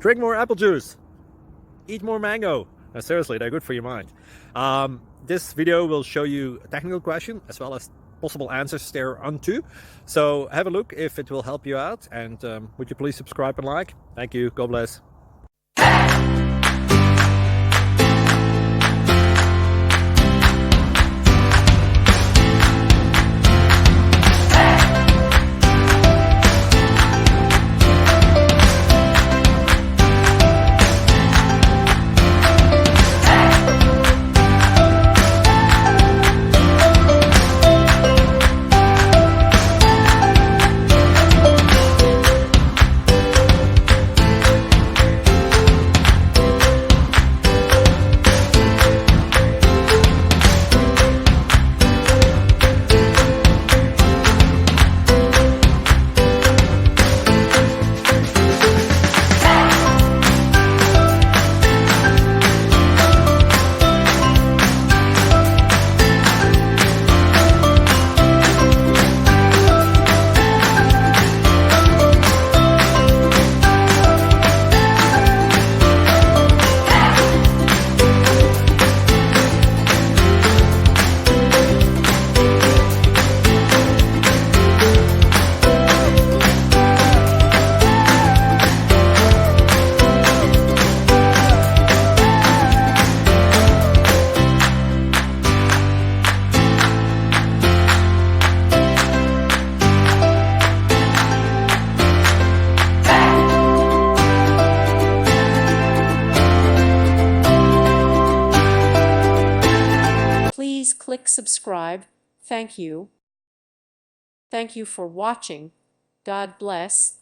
drink more apple juice, eat more mango. Seriously, they're good for your mind. This video will show you a technical question as well as possible answers thereunto. So have a look if it will help you out, and would you please subscribe and like? Thank you. God bless. Please click subscribe. Thank you. Thank you for watching. God bless.